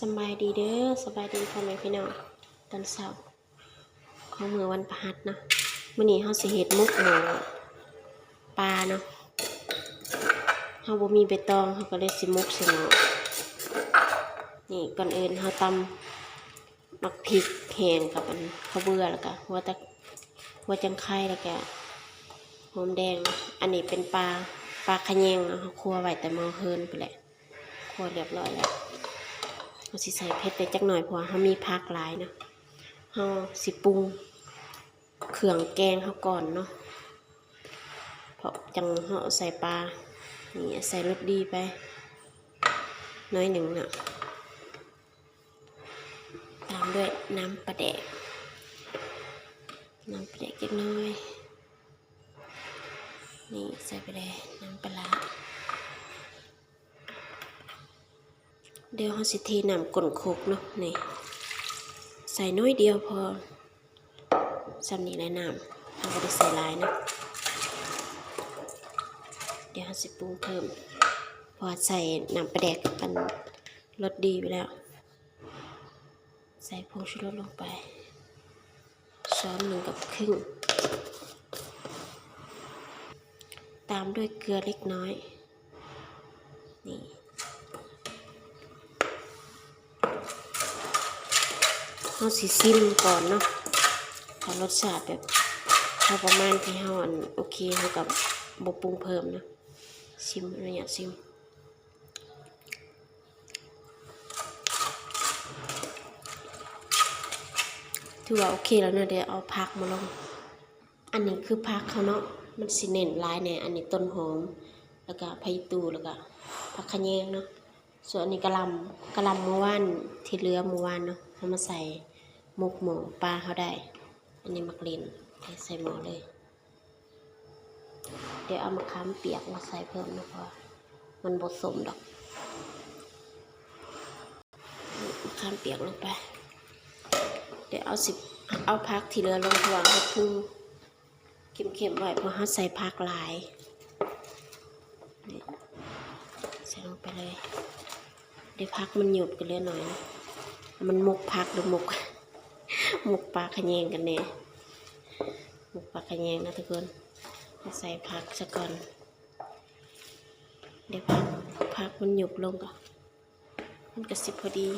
สบายดีเด้อสบายดีพ่อแม่พี่น้องตอนเช้าของมื้อวันพฤหัสเนาะมื้อนี้เฮาสิเฮ็ดมุกหมูปลาเนาะเฮาบ่มีใบตองเฮาก็เลยสิมุกใส่หม้อนี่ก่อนอื่นเฮาตำมักพริกแห้งกับอันข้าวเบื่อแล้วก็หัวจังไข่แล้วก็หอมแดงอันนี้เป็นปลาขะแยงเนาะเฮาคั่วไว้แต่มื้อคืนพุ่นแหละคั่วเรียบร้อยแล้วเฮาสิใส่เผ็ดไปจักหน่อยเพราะว่าเฮามีผักหลายเนาะเฮาสิปรุงเครื่องแกงเฮาก่อนเนาะเพราะจังเฮาใส่ปลานี่ใส่รสดีไปน้อยหนึ่งน่ะตามด้วยน้ำปลาแดก น้ำปลาแดกเล็กน้อยนี่ใส่ไปเลยน้ำปลาเดี๋ยวเราสิเทน้ำก้นโคกเนาะนี่ใส่น้อยเดียวพอซ้ำนี้แหละน้ำเราก็ได้ใส่หลายนะเดี๋ยวเราสิปรุงเพิ่มพอใส่น้ำปลาแดกมันรสดีไปแล้วใส่ผงชูรสลงไปช้อน1 กับครึ่งตามด้วยเกลือเล็กน้อยนี่เราสิซิมก่อนเนาะถ้ารสชาติแบบพอประมาณที่เราโอเคเรากับบปรุงเพิ่มนะชิมระยะชิมถือว่าโอเคแล้วนะเดี๋ยวเอาผักมาลงอันนี้คือผักเขาเนาะมันสิเน้นหลายเนี่ยอันนี้ต้นหอมแล้วก็ผักตูแล้วก็ผักขะแยงเนาะส่วนอันนี้กะหล่ำเมื่อวานที่เหลือเมื่อวานเนาะเอามาใส่หมกหมูปลาเขาได้อันนี้มักเล่นใส่หม้อเลยเดี๋ยวเอามะขามเปียกมาใส่เพิ่มนะเพราะมันผสมดอกมะขามเปียกลงไปเดี๋ยวเอาผักที่เหลือลงถวางให้พุ่งเค็มๆไว้เพราะเขาใส่ผักหลายนี่ใส่ลงไปเลยเดี๋ยวผักมันหยุดกันเรื่อยหน่อยนะมันหมกผักหรือหมกปลาขะแยงกันแน่หมกปลาขะแยงนะทุกคนใส่ผักซะก่อนเดี๋ยวผักมันหยุบลงก่อนมันกระสิบพอดี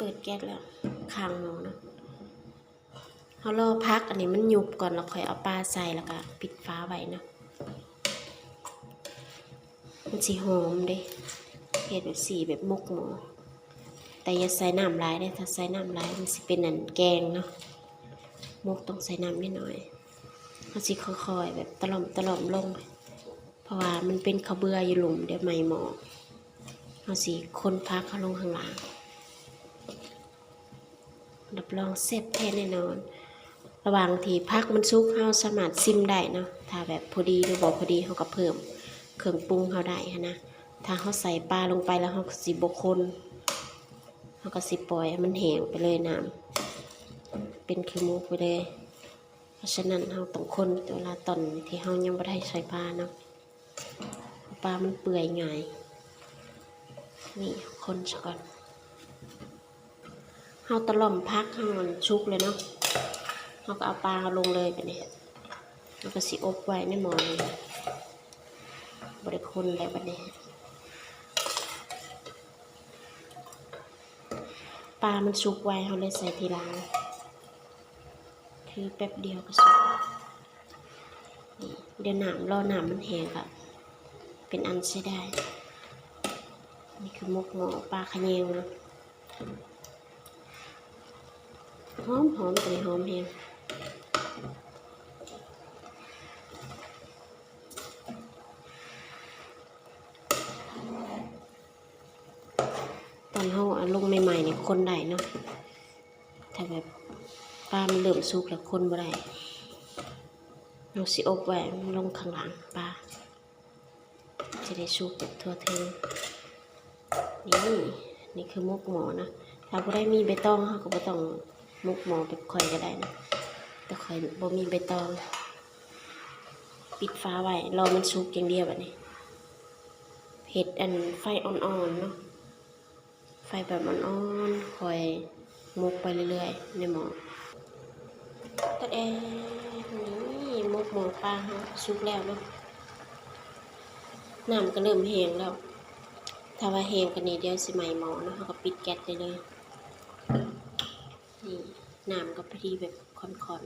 เปิดแก๊สแล้วค้างหม้อนะเรารอพักอันนี้มันหยุบก่อนเราค่อยเอาปลาใส่แล้วก็ปิดฟ้าไว้นะมันสีหอมเด้เห็ดแบบสีแบบมกหมูแต่อย่าใส่น้ำลายได้ถ้าใส่น้ำลายมันสิเป็นอันแกงเนาะมกต้องใส่น้ำนิดหน่อยเขาสิค่อยๆแบบตล่อมลงเพราะว่ามันเป็นข้าวเบื่ออยู่หลุมเดี๋ยวไม่หมอเขาสิคนพักเขาลงข้างล่างรับรองเซ็บแท้แน่นอนระหว่างที่พักมันซุกเขาสามารถซิมได้เนาะถ้าแบบพอดีหรือบอกพอดีเขาก็เพิ่มเครื่องปรุงเขาได้นะถ้าเขาใส่ปลาลงไปแล้วเขาก็สิบคนเขาก็สิปล่อยมันแห้งไปเลยน้ำเป็นขี้มูกไปเลยเพราะฉะนั้นเขาต้องคนเวลาตอนที่เขายังไม่ได้ใส่ปลาเนาะปลามันเปื่อยง่ายนี่คนซะก่อนเขาตะล่อมพักเขามันชุกเลยเนาะเขาก็เอาปลาลงเลยแบบนี้แล้วก็สิอบไว้ในหม้อนี้บริคนอะไรแบบนี้ปลามันสุกไว้เขาเลยใส่ทีหลังคือแป๊บเดียวก็สุกเดี๋ยวรอน้ำมันแห้งค่ะเป็นอันใช้ได้นี่คือหมกหม้อปลาขะแยงนะหอมตัวนี้หอมแห้งตอนเขาลงใหม่ๆเนี่ยคนได้เนาะถ้าแบบปลามันเริ่มสุกแล้วคนบ่ได้เราสิอบไว้ลงข้างหลังปลาจะได้สุกแบบทั่วถึงนี่คือหมกหม้อนะถ้าบ่ได้มีใบตองเขาก็บ่ต้องหมกหม้อแบบข่อยก็ได้นะแต่ข่อยบ่มีใบตองปิดฟ้าไว้รอมันสุกอย่างเดียวแบบนี้เห็ดอันไฟอ่อนๆเนาะไฟแบบอ่อนๆค่อยมกไปเรื่อยๆในหม้อตัดนี่มกหม้อปลาเขาสุกแล้วเนาะน้ำก็เริ่มแห้งแล้วถ้าว่าแห้งกันนี้เดี๋ยวสิไหม้หม้อเนาะเขาก็ปิดแก๊สได้เลยนี่น้ำก็พอดีแบบค่อน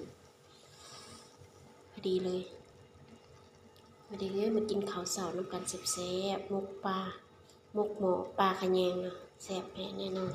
ๆพอดีเลยมากินข้าวเสาร์น้ำกันแซ่บๆมกปลาหมกหม้อปลาขะแยงนะแซ่บแน่นอน